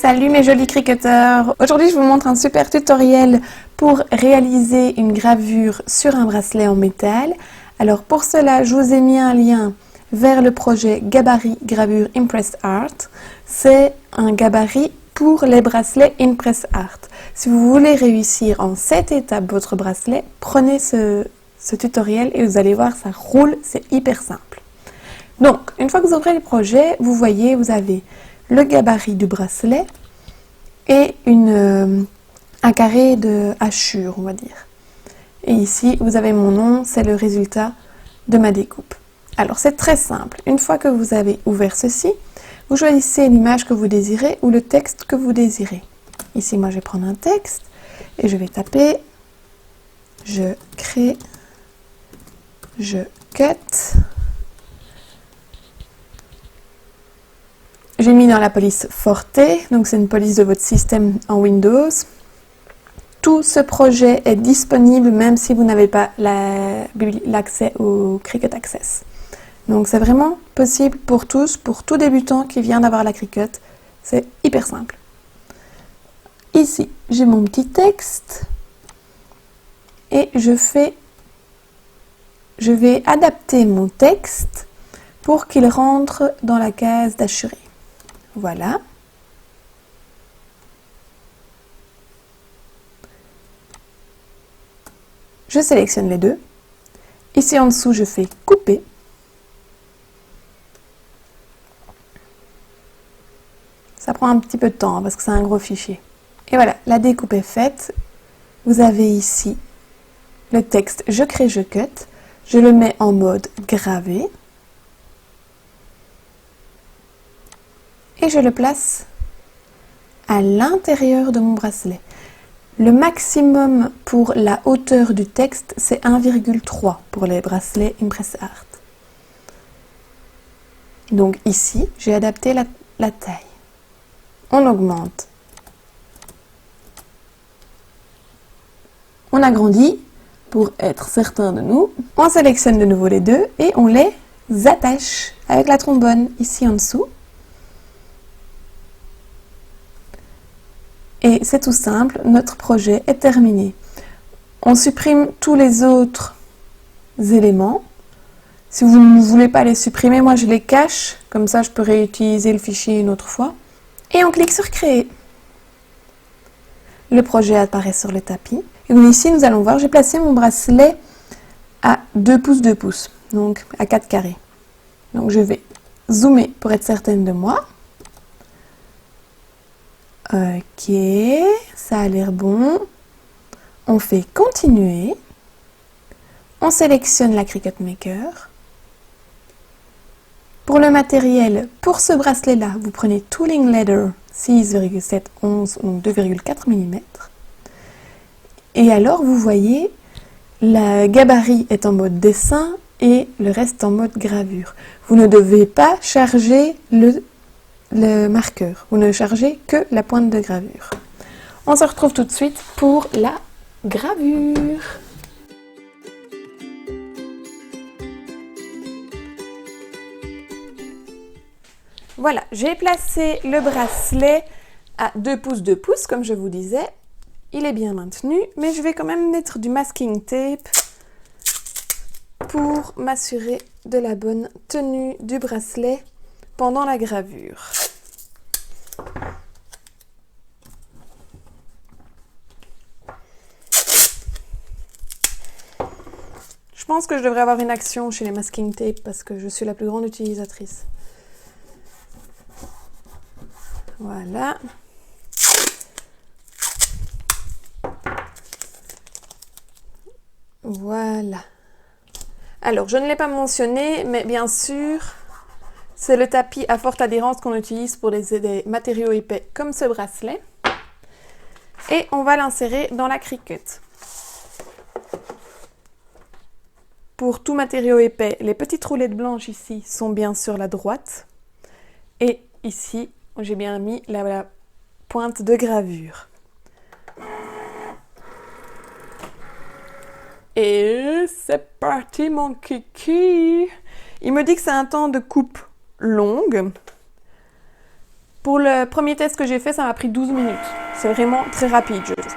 Salut mes jolis cricketeurs! Aujourd'hui je vous montre un super tutoriel pour réaliser une gravure sur un bracelet en métal. Alors pour cela je vous ai mis un lien vers le projet Gabarit Gravure Impress Art. C'est un gabarit pour les bracelets Impress Art. Si vous voulez réussir en 7 étapes votre bracelet, prenez ce tutoriel et vous allez voir ça roule, c'est hyper simple. Donc une fois que vous ouvrez le projet, vous voyez vous avez le gabarit du bracelet et un carré de hachure, on va dire. Et ici, vous avez mon nom, c'est le résultat de ma découpe. Alors, c'est très simple. Une fois que vous avez ouvert ceci, vous choisissez l'image que vous désirez ou le texte que vous désirez. Ici, moi, je vais prendre un texte et je vais taper « Je crée, je cut ». J'ai mis dans la police Forte, donc c'est une police de votre système en Windows. Tout ce projet est disponible même si vous n'avez pas l'accès au Cricut Access. Donc c'est vraiment possible pour tous, pour tout débutant qui vient d'avoir la Cricut. C'est hyper simple. Ici, j'ai mon petit texte et je vais adapter mon texte pour qu'il rentre dans la case d'hachuré. Voilà. Je sélectionne les deux. Ici en dessous, je fais couper. Ça prend un petit peu de temps parce que c'est un gros fichier. Et voilà, la découpe est faite. Vous avez ici le texte « Je crée, je cut ». Je le mets en mode gravé. Et je le place à l'intérieur de mon bracelet. Le maximum pour la hauteur du texte, c'est 1,3 pour les bracelets Impress Art. Donc ici, j'ai adapté la taille. On augmente. On agrandit pour être certain de nous. On sélectionne de nouveau les deux et on les attache avec la trombone ici en dessous. Et c'est tout simple, notre projet est terminé. On supprime tous les autres éléments. Si vous ne voulez pas les supprimer, moi je les cache, comme ça je peux réutiliser le fichier une autre fois. Et on clique sur créer. Le projet apparaît sur le tapis. Et ici nous allons voir, j'ai placé mon bracelet à 2 pouces 2 pouces, donc à 4 carrés. Donc je vais zoomer pour être certaine de moi. Ok, ça a l'air bon. On fait continuer. On sélectionne la Cricut Maker. Pour le matériel, pour ce bracelet-là, vous prenez Tooling Leather 6,711 ou 2,4 mm. Et alors, vous voyez, le gabarit est en mode dessin et le reste en mode gravure. Vous ne devez pas charger le marqueur. Vous ne chargez que la pointe de gravure. On se retrouve tout de suite pour la gravure. Voilà, j'ai placé le bracelet à 2 pouces 2 pouces, comme je vous disais. Il est bien maintenu, mais je vais quand même mettre du masking tape pour m'assurer de la bonne tenue du bracelet pendant la gravure. Je pense que je devrais avoir une action chez les masking tape parce que je suis la plus grande utilisatrice. Voilà. Voilà. Alors, je ne l'ai pas mentionné, mais bien sûr, c'est le tapis à forte adhérence qu'on utilise pour des matériaux épais comme ce bracelet. Et on va l'insérer dans la Cricut. Pour tout matériau épais, les petites roulettes blanches ici sont bien sur la droite. Et ici, j'ai bien mis la pointe de gravure. Et c'est parti mon kiki! Il me dit que c'est un temps de coupe longue. Pour le premier test que j'ai fait, ça m'a pris 12 minutes. C'est vraiment très rapide, je trouve.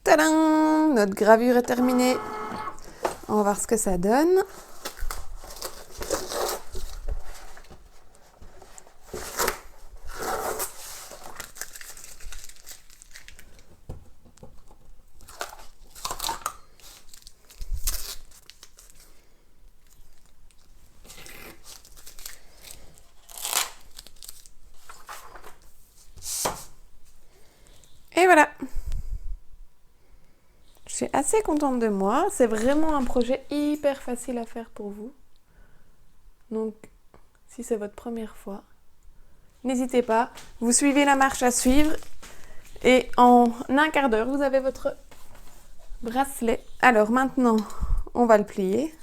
Tadam! Notre gravure est terminée. On va voir ce que ça donne. Et voilà! Je suis assez contente de moi. C'est vraiment un projet hyper facile à faire pour vous. Donc, si c'est votre première fois, n'hésitez pas. Vous suivez la marche à suivre. Et en un quart d'heure, vous avez votre bracelet. Alors maintenant, on va le plier.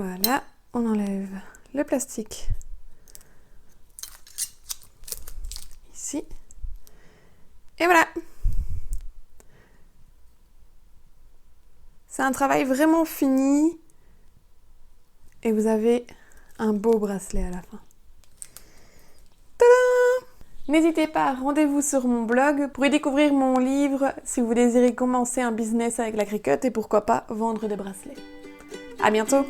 Voilà, on enlève le plastique ici. Et voilà. C'est un travail vraiment fini et vous avez un beau bracelet à la fin. Tadam! N'hésitez pas, rendez-vous sur mon blog pour y découvrir mon livre si vous désirez commencer un business avec la Cricut et pourquoi pas vendre des bracelets. À bientôt!